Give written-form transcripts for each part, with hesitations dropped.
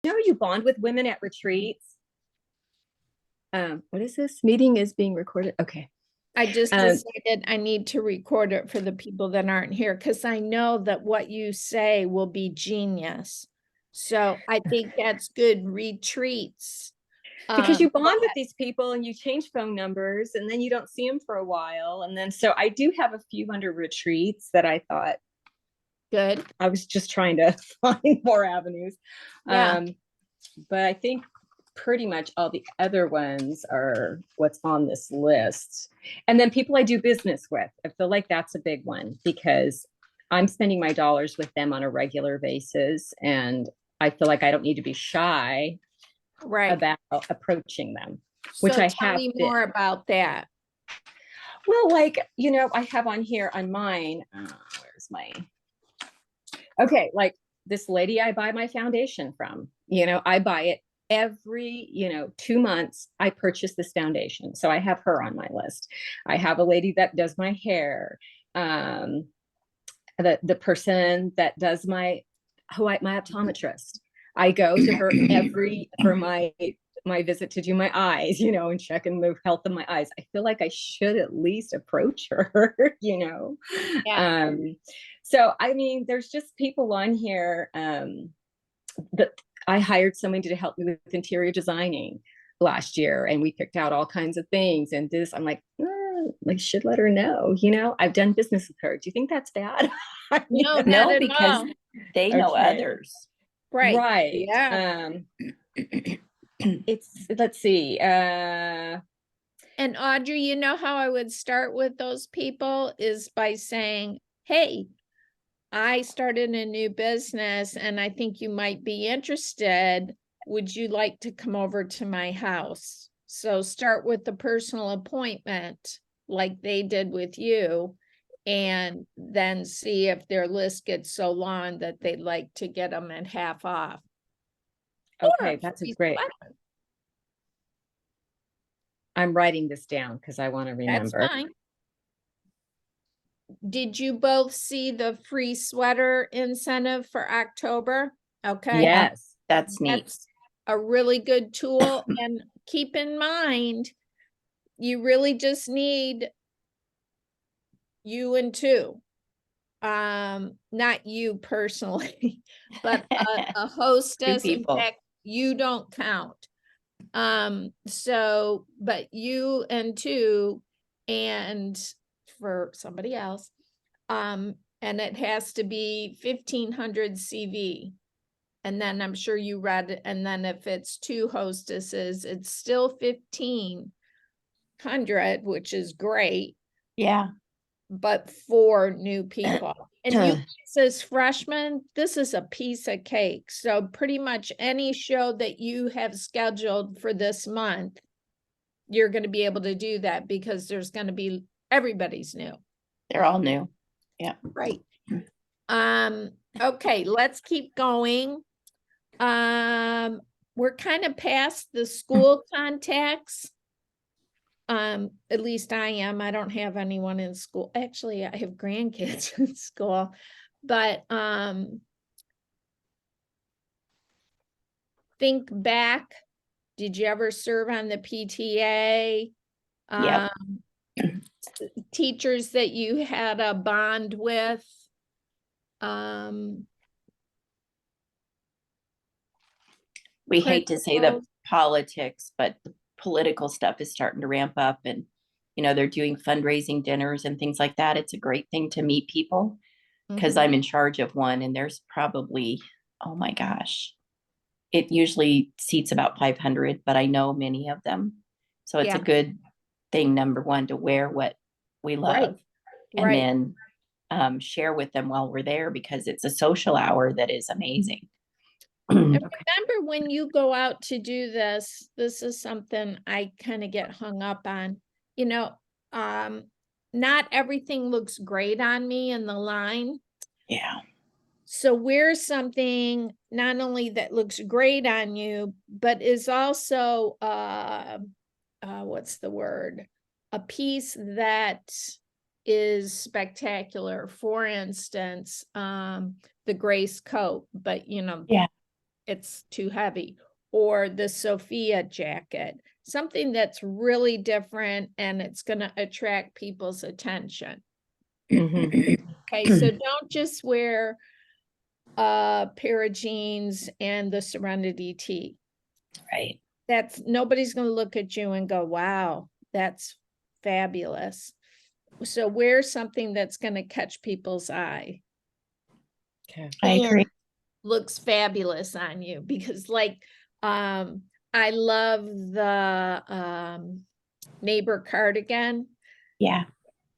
You know, you bond with women at retreats. What is this? Meeting is being recorded. Okay. I just decided I need to record it for the people that aren't here because I know that what you say will be genius. So I think that's good retreats. Because you bond with these people and you change phone numbers and then you don't see them for a while. And then, so I do have a few under retreats that I thought good. I was just trying to find more avenues. Yeah. But I think pretty much all the other ones are what's on this list. And then people I do business with, I feel like that's a big one because I'm spending my dollars with them on a regular basis. And I feel like I don't need to be shy about approaching them, which So I tell have me been. more about that. Well, like, you know, I have on here on mine, where's my, okay, like this lady I buy my foundation from, you know, I buy it every, 2 months. I purchase this foundation. So I have her on my list. I have a lady that does my hair. The person that does my optometrist. I go to her for my visit to do my eyes, and check and the health of my eyes. I feel like I should at least approach her, Yeah. So I mean, there's just people on here that I hired someone to help me with interior designing last year, and we picked out all kinds of things. And this, I'm like, I should let her know. I've done business with her. Do you think that's bad? No, no, because they know others. Right. Yeah. Let's see. And Audrey, you know how I would start with those people is by saying, hey, I started a new business and I think you might be interested. Would you like to come over to my house? So start with the personal appointment like they did with you, and then see if their list gets so long that they'd like to get them at half off. Okay, that's great. I'm writing this down because I want to remember. That's fine. Did you both see the free sweater incentive for October? Okay. Yes, that's neat. That's a really good tool. And keep in mind, you really just need you and two. Not you personally, but a hostess. In fact, you don't count. So, but you and two, and for somebody else, and it has to be 1,500 CV. And then I'm sure you read it. And then if it's two hostesses, it's still 1,500, which is great. Yeah. But 4 new people. And you as freshmen, this is a piece of cake. So pretty much any show that you have scheduled for this month, you're going to be able to do that because there's going to be, everybody's new. They're all new. Yeah. Right. Okay, let's keep going. We're kind of past the school contacts. At least I am. I don't have anyone in school. Actually, I have grandkids in school, but think back. Did you ever serve on the PTA? Yeah. Teachers that you had a bond with? We hate to say the politics, but the political stuff is starting to ramp up, and they're doing fundraising dinners and things like that. It's a great thing to meet people because I'm in charge of one, and there's probably, oh my gosh, it usually seats about 500, but I know many of them. So it's a good thing, number one, to wear what we love and then share with them while we're there, because it's a social hour that is amazing. And remember, when you go out to do this is something I kind of get hung up on. Not everything looks great on me in the line. Yeah. So wear something not only that looks great on you, but is also what's the word? A piece that is spectacular. For instance, the Grace coat, but yeah, it's too heavy, or the Sophia jacket, something that's really different and it's going to attract people's attention. Mhm. Okay, so don't just wear a pair of jeans and the Serenity tee. Right. That's nobody's going to look at you and go, wow, that's fabulous. So wear something that's going to catch people's eye. Okay. I agree. Looks fabulous on you, because like I love the neighbor cardigan, Yeah.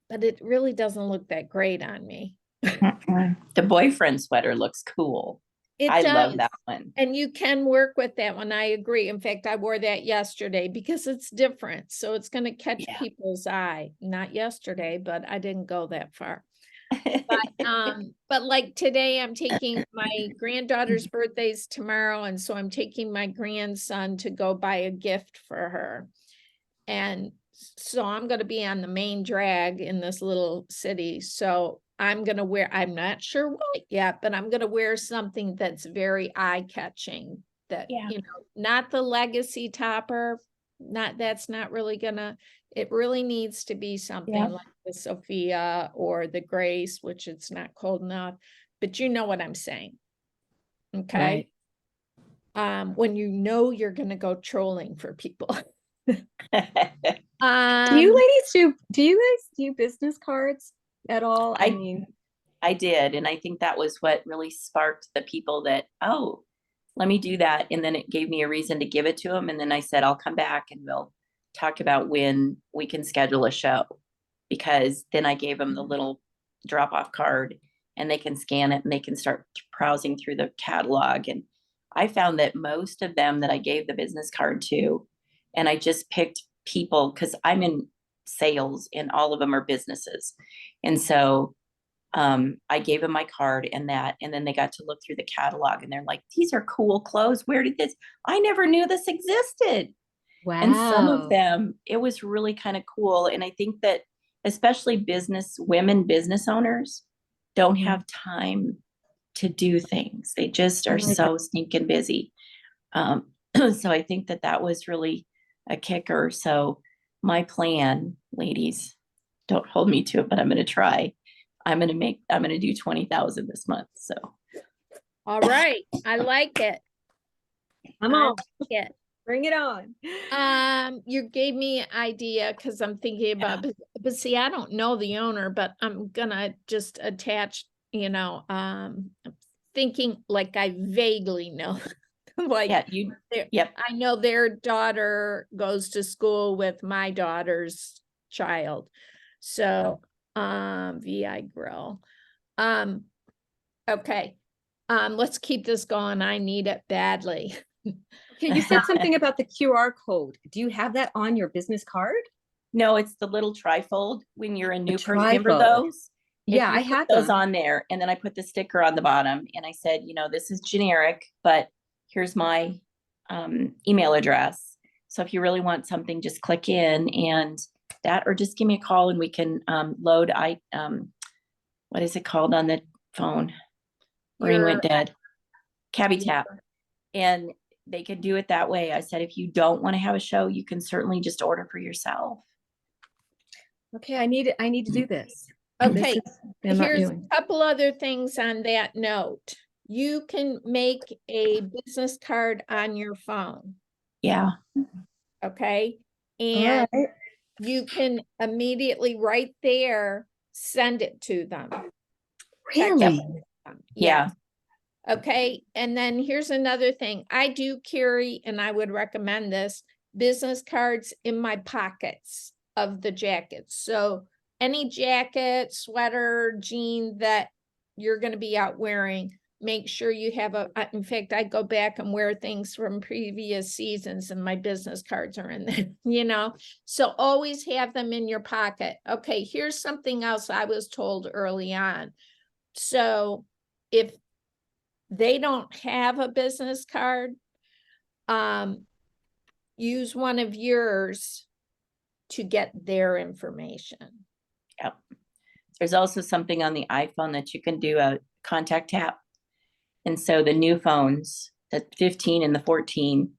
but it really doesn't look that great on me. The boyfriend sweater looks cool. It I does. love that one. And you can work with that one. I agree. In fact, I wore that yesterday because it's different. So it's going to catch Yeah. people's eye. Not yesterday, but I didn't go that far. But like today, I'm taking my granddaughter's birthday's tomorrow, and so I'm taking my grandson to go buy a gift for her. And so I'm going to be on the main drag in this little city. So I'm going to wear, I'm not sure what yet, but I'm going to wear something that's very eye-catching, that, Yeah. you know, not the legacy topper, that's not really gonna, it really needs to be something Yeah. like the Sophia or the Grace, which it's not cold enough, but you know what I'm saying. Okay. Right. When you know you're gonna go trolling for people. Do you ladies do you guys do business cards at all? I I mean, I did. And I think that was what really sparked the people that, oh, let me do that. And then it gave me a reason to give it to them. And then I said, I'll come back and we'll talk about when we can schedule a show. Because then I gave them the little drop off card and they can scan it and they can start browsing through the catalog. And I found that most of them that I gave the business card to, and I just picked people because I'm in sales and all of them are businesses. And so I gave them my card and that, and then they got to look through the catalog and they're like, these are cool clothes. Where did this? I never knew this existed. And some of wow. them, it was really kind of cool. And I think that especially women business owners don't Mhm. have time to do things. They just Oh are my God. so stinking busy. So I think that that was really a kicker. So my plan, ladies, don't hold me to it, but I'm going to try. I'm going to do 20,000 this month. So All right, I like it. Come I on, like it. bring it on. You gave me an idea because I'm thinking about, but see, I don't know the owner, but I'm gonna just attach, you know, thinking like I vaguely know, like yeah, yep. I know their daughter goes to school with my daughter's child. So, VI Grill. Okay. Let's keep this going. I need it badly. Okay, you said something about the QR code. Do you have that on your business card? No, it's the little trifold when you're a new person. Remember trifold. those? If Yeah, you I put had those them. on there, and then I put the sticker on the bottom, and I said, you know, this is generic, but here's my email address. So if you really want something, just click in and that, or just give me a call and we can load. What is it called on the phone? Brain went dead. Cabby tap. And they could do it that way. I said, if you don't want to have a show, you can certainly just order for yourself. Okay, I need to do this. Okay, This is, I'm not here's doing. a couple other things on that note. You can make a business card on your phone, Yeah. okay? All And right. you can immediately right there send it to them. Text Really? it to them. Yeah. Okay, and then here's another thing. I do carry, and I would recommend this, business cards in my pockets of the jackets. So any jacket, sweater, jean that you're going to be out wearing, make sure you have in fact, I go back and wear things from previous seasons and my business cards are in there, you know? So always have them in your pocket. Okay, here's something else I was told early on. So if they don't have a business card, use one of yours to get their information. Yep. There's also something on the iPhone that you can do a contact tap. And so the new phones, the 15 and the 14,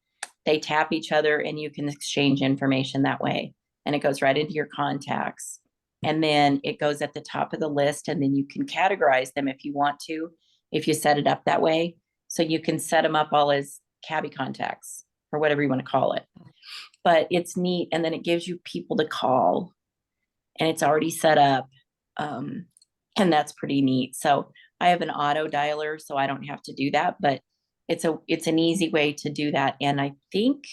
they tap each other and you can exchange information that way. And it goes right into your contacts. And then it goes at the top of the list, and then you can categorize them if you want to, if you set it up that way. So you can set them up all as cabbie contacts or whatever you want to call it. But it's neat. And then it gives you people to call, and it's already set up. And that's pretty neat. So I have an auto dialer, so I don't have to do that, but it's an easy way to do that. And I think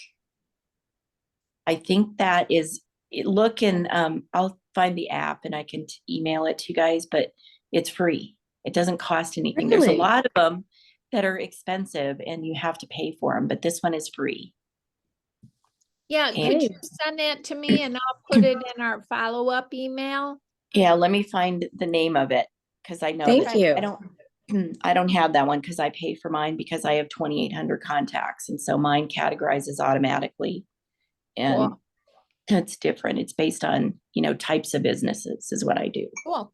that is it. Look, and I'll find the app and I can email it to you guys, but it's free. It doesn't cost anything. There's a Really? lot of them that are expensive and you have to pay for them, but this one is free. Yeah, And- could you send that to me and I'll put it in our follow-up email? Yeah, let me find the name of it, because I know Thank that you. I don't have that one because I pay for mine because I have 2,800 contacts, and so mine categorizes automatically. And Cool. it's different. It's based on, types of businesses is what I do. Cool.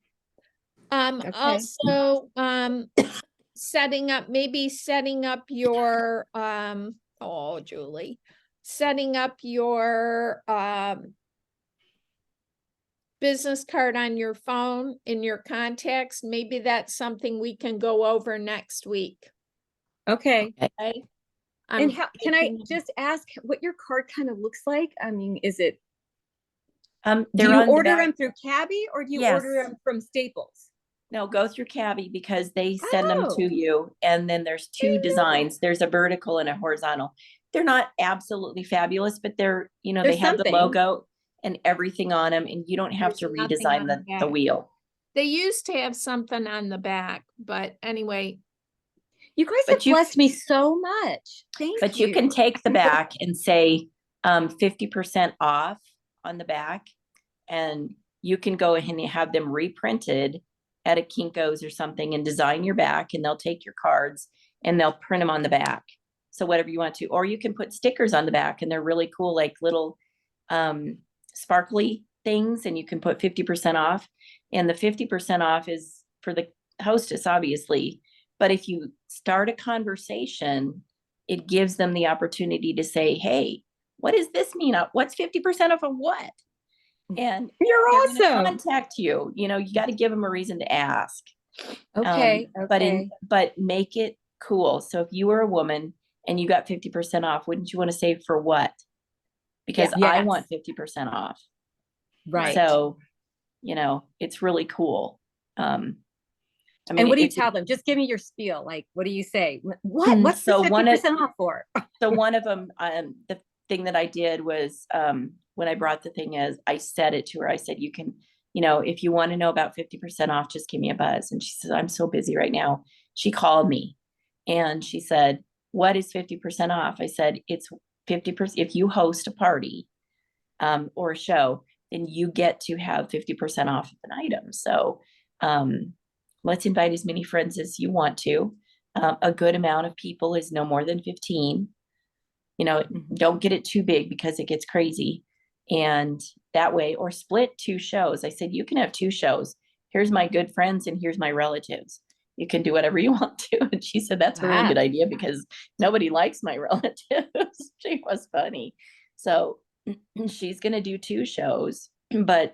Okay. Also, setting up your, Julie, setting up your, business card on your phone in your contacts. Maybe that's something we can go over next week. Okay. Okay. And how, can I thinking- just ask what your card kind of looks like? I mean, is it, do They're you on the order back- them through Cabby or do you order Yes. them from Staples? No, go through Cabby because they send them Oh. to you. And then there's two didn't know that. designs. There's a vertical and a horizontal. They're not absolutely fabulous, but they're, they There's have something. the logo and everything on them, and you don't have There's to nothing redesign on the the back. wheel. They used to have something on the back, but anyway, You guys But have you- blessed me so much. Thank But you. you can take the back and say 50% off on the back, and you can go ahead and have them reprinted at a Kinko's or something and design your back, and they'll take your cards and they'll print them on the back. So whatever you want to, or you can put stickers on the back, and they're really cool, like little sparkly things, and you can put 50% off. And the 50% off is for the hostess, obviously. But if you start a conversation, it gives them the opportunity to say, hey, what does this mean? What's 50% off of what? And You're they're gonna awesome. contact you. You got to give them a reason to ask. Okay. But make it cool. So if you were a woman and you got 50% off, wouldn't you want to save for what? Because I Yes. want 50% off. Right. So, it's really cool. I mean, and what do you it- tell them? Just give me your spiel. Like, what do you say? What? What's So the one of- 50% off for? So one of them, the thing that I did was, when I brought the thing is, I said it to her. I said, you can, if you want to know about 50% off, just give me a buzz. And she said, I'm so busy right now. She called me and she said, what is 50% off? I said, it's 50%. If you host a party, or a show, then you get to have 50% off of an item. So, let's invite as many friends as you want to. A good amount of people is no more than 15. Don't get it too big because it gets crazy. And that way, or split 2 shows. I said, you can have 2 shows. Here's my good friends and here's my relatives. You can do whatever you want to. And she said, that's a really Wow. good idea because nobody likes my relatives. She was funny. So she's going to do 2 shows, but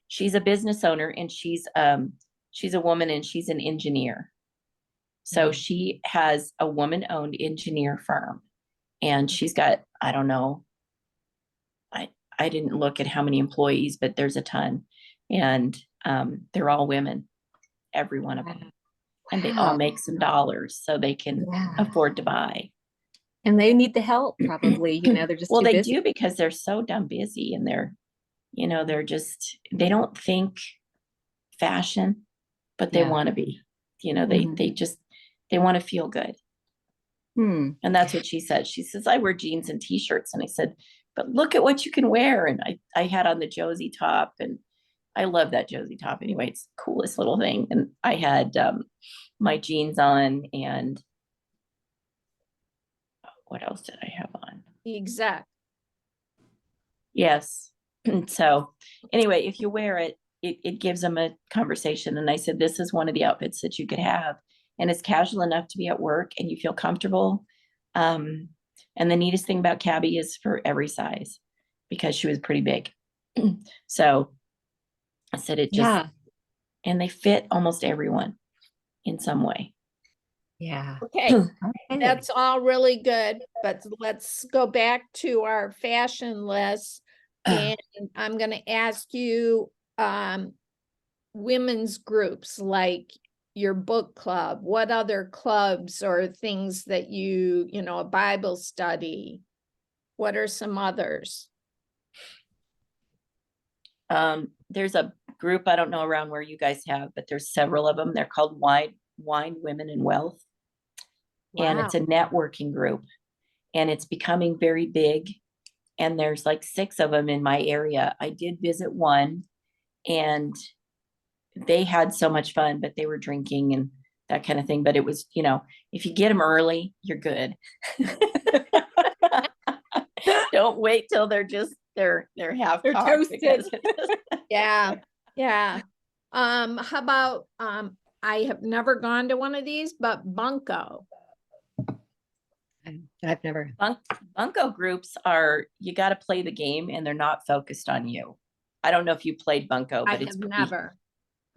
she's a business owner and she's a woman and she's an engineer. So she has a woman-owned engineer firm, and she's got, I don't know, I didn't look at how many employees, but there's a ton, and they're all women, every one of them, and they all Wow. make some dollars, so they can Yeah. afford to buy. And they need the help probably, they're just Well, too they busy. do because they're so dumb busy, and they're just, they don't think fashion, but they Yeah. want to be, Mhm. they want to feel good. Hmm. And that's what she said. She says, I wear jeans and t-shirts. And I said, but look at what you can wear. And I had on the Josie top, and I love that Josie top anyway. It's the coolest little thing. And I had my jeans on, and what else did I have on? exact. Yes. So anyway, if you wear it, it gives them a conversation. And I said, this is one of the outfits that you could have and it's casual enough to be at work and you feel comfortable. And the neatest thing about Cabby is for every size, because she was pretty big. So I said it just, Yeah. and they fit almost everyone in some way. Yeah. Okay, Okay. that's all really good, but let's go back to our fashion list. And I'm gonna ask you, women's groups like your book club, what other clubs or things that you know, a Bible study? What are some others? There's a group, I don't know around where you guys have, but there's several of them. They're called Wine, Women, and Wealth. And it's a networking group, and it's becoming very big. And there's like 6 of them in my area. I did visit one, and they had so much fun, but they were drinking and that kind of thing. But it was, you know, if you get them early, you're good. Don't wait till they're just they're half They're cocked because toasted. Yeah, yeah. How about, I have never gone to one of these, but Bunko. I've never. Bunko groups are, you got to play the game and they're not focused on you. I don't know if you played Bunko, I but it's have never.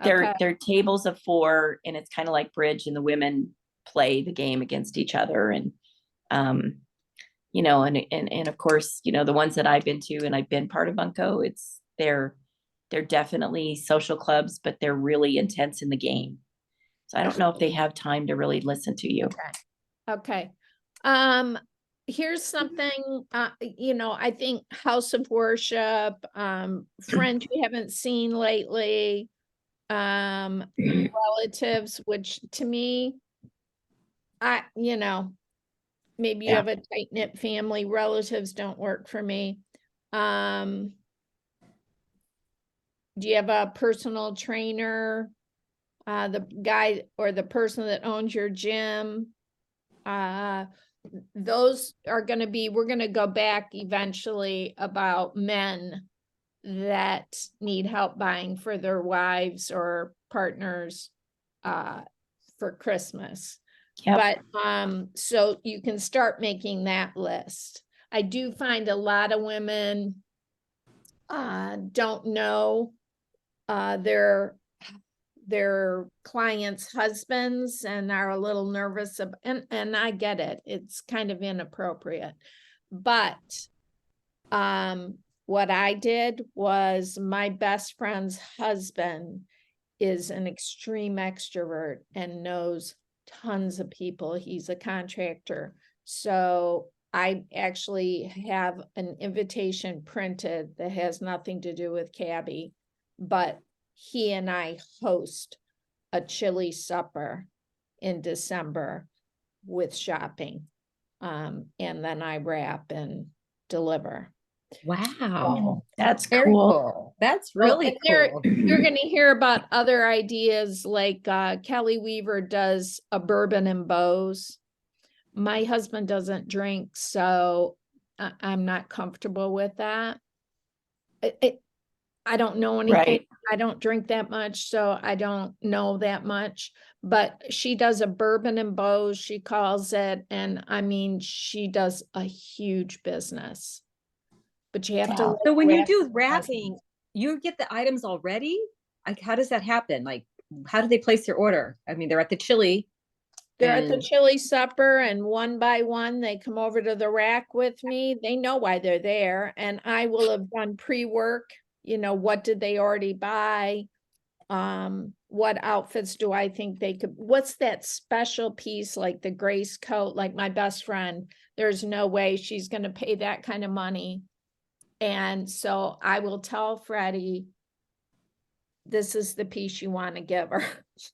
they're Okay. tables of 4, and it's kind of like bridge, and the women play the game against each other. And you know, and of course, you know, the ones that I've been to, and I've been part of Bunko, they're definitely social clubs, but they're really intense in the game. So I don't know if they have time to really listen to you. Okay. Here's something, you know, I think House of Worship, friends you haven't seen lately, relatives, which to me, you know, maybe you Yeah. have a tight knit family, relatives don't work for me. Do you have a personal trainer? The guy or the person that owns your gym? Those are going to be, we're going to go back eventually about men that need help buying for their wives or partners for Christmas. Yep. But so you can start making that list. I do find a lot of women don't know their clients' husbands and are a little nervous and I get it. It's kind of inappropriate. But what I did was, my best friend's husband is an extreme extrovert and knows tons of people. He's a contractor. So I actually have an invitation printed that has nothing to do with Cabby, but he and I host a chili supper in December with shopping. And then I wrap and deliver. Wow. That's Very cool. cool. That's Well, really and you're cool. going to hear about other ideas like Kelly Weaver does a bourbon and bows. My husband doesn't drink, so I'm not comfortable with that. I don't know anything. Right. I don't drink that much, so I don't know that much. But she does a bourbon and bows, she calls it. And I mean, she does a huge business. But you have to Wow. like So when you wrap do your wrapping, you get the items already? Like, how does that happen? Like, how do they place their order? I mean, they're at the chili. They're at the And chili supper, and one by one, they come over to the rack with me. They know why they're there. And I will have done pre-work. You know, what did they already buy? What outfits do I think they could, what's that special piece, like the Grace coat, like my best friend, there's no way she's going to pay that kind of money. And so I will tell Freddie, this is the piece you want to give her,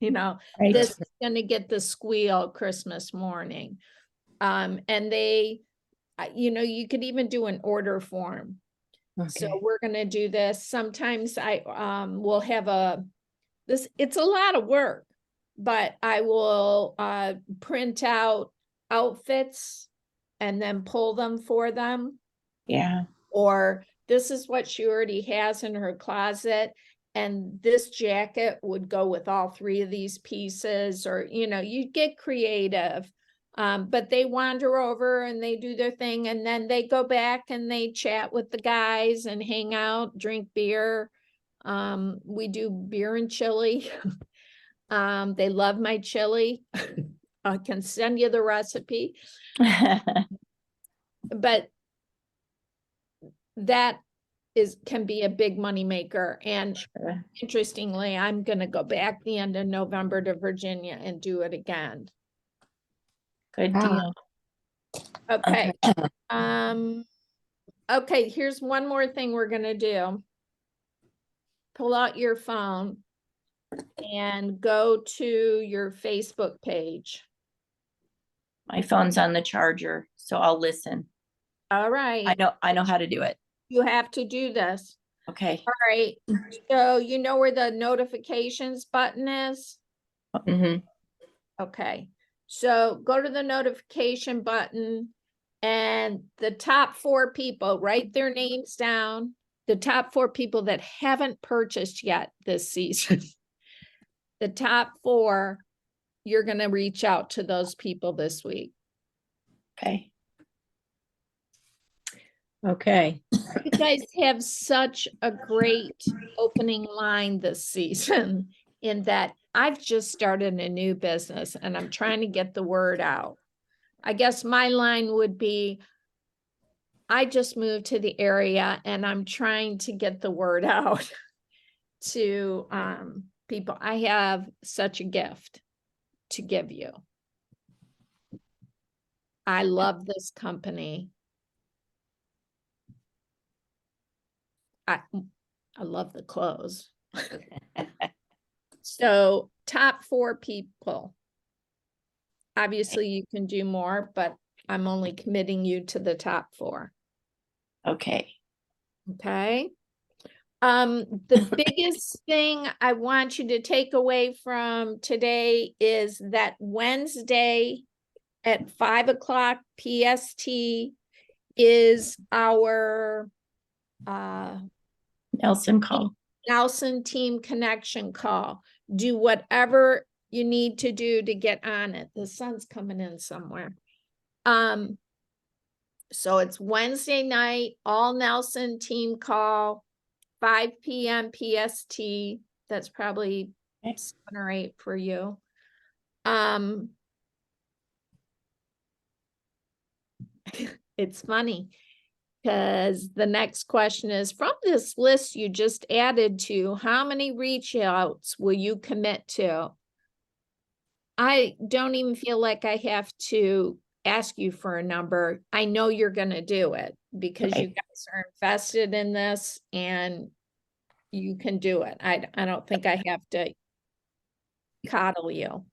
you know, Right. this is going to get the squeal Christmas morning. And they, you know, you could even do an order form. So okay. we're going to do this. Sometimes I will have it's a lot of work, but I will print out outfits and then pull them for them. Yeah. Or this is what she already has in her closet. and this jacket would go with all three of these pieces, or, you know, you get creative. But they wander over and they do their thing, and then they go back and they chat with the guys and hang out, drink beer. We do beer and chili. They love my chili. I can send you the recipe, but that can be a big money maker. And Sure. interestingly, I'm going to go back the end of November to Virginia and do it again. Good Ah. deal. Okay. Okay, here's one more thing we're going to do. Pull out your phone and go to your Facebook page. My phone's on the charger, so I'll listen. All right. I know how to do it. You have to do this. Okay. All right. So you know where the notifications button is? Mhm. Okay. So go to the notification button, and the top 4 people, write their names down. The top 4 people that haven't purchased yet this season. The top 4, you're going to reach out to those people this week. Okay. Okay. You guys have such a great opening line this season, in that I've just started a new business and I'm trying to get the word out. I guess my line would be, I just moved to the area and I'm trying to get the word out to people. I have such a gift to give you. I love this company. I love the clothes. So top 4 people. Obviously you can do more, but I'm only committing you to the top 4. Okay. Okay. The biggest thing I want you to take away from today is that Wednesday at 5:00 PST is our Nelson call. Nelson Team Connection call. Do whatever you need to do to get on it. The sun's coming in somewhere. So it's Wednesday night, all Nelson team call, 5 p.m. PST. That's probably 7 or 8 for you. It's funny because the next question is, from this list you just added to, how many reach outs will you commit to? I don't even feel like I have to ask you for a number. I know you're going to do it because you guys are invested in this and you can do it. I don't think I have to coddle you.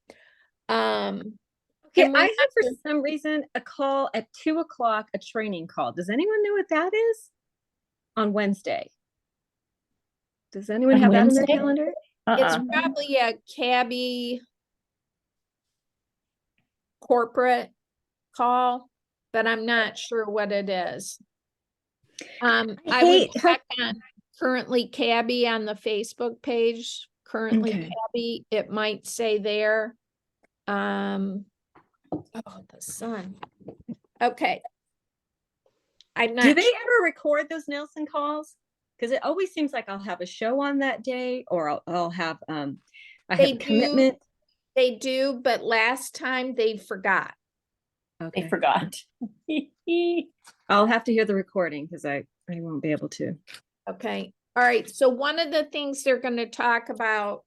Okay, I have for some reason a call at 2:00, a training call. Does anyone know what that is? On Wednesday. Does anyone On have that in Wednesday? their calendar? It's probably a cabbie corporate call, but I'm not sure what it is. I would check on currently cabbie on the Facebook page. Currently cabbie, it might say there. Oh, the sun. Okay. I'm not. Do they ever record those Nelson calls? Because it always seems like I'll have a show on that day, or I'll have I have a commitment. They do, but last time they forgot. Okay. They forgot. I'll have to hear the recording because I won't be able to. Okay. All right. So one of the things they're going to talk about,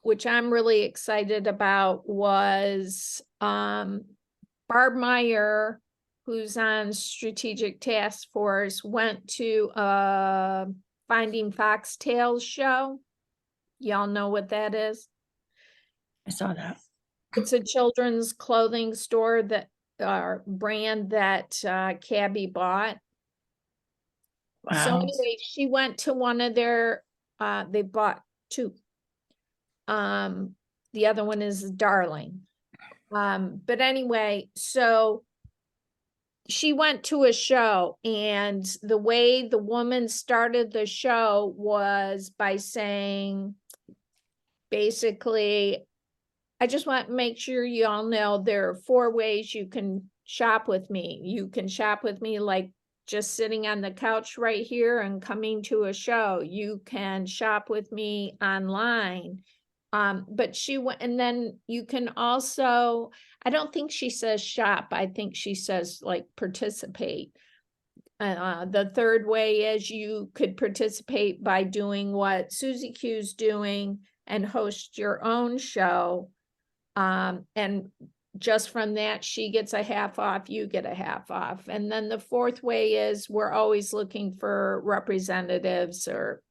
which I'm really excited about, was Barb Meyer, who's on Strategic Task Force, went to a Finding Foxtails show. Y'all know what that is? I saw that. It's a children's clothing store that brand that Cabby bought. Wow. So anyway, she went to one of their, they bought 2. The other one is Darling. But anyway, so she went to a show, and the way the woman started the show was by saying, basically, I just want to make sure you all know there are 4 ways you can shop with me. You can shop with me like just sitting on the couch right here and coming to a show. You can shop with me online. But she went, and then you can also, I don't think she says shop. I think she says like participate. The third way is you could participate by doing what Susie Q's doing and host your own show. And just from that, she gets a half off, you get a half off. And then the fourth way is we're always looking for representatives, or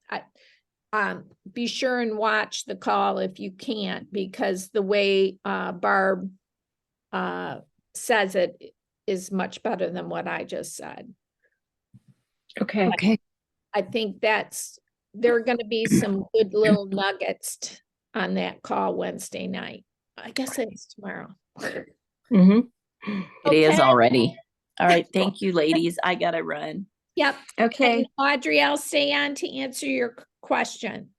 be sure and watch the call if you can't, because the way Barb says it is much better than what I just said. Okay. Okay. I think there are going to be some good little nuggets on that call Wednesday night. I guess it's tomorrow. Mm-hmm. It is Okay. already. All right. Thank you, ladies. I gotta run. Yep. Okay. And Audrey, I'll stay on to answer your question.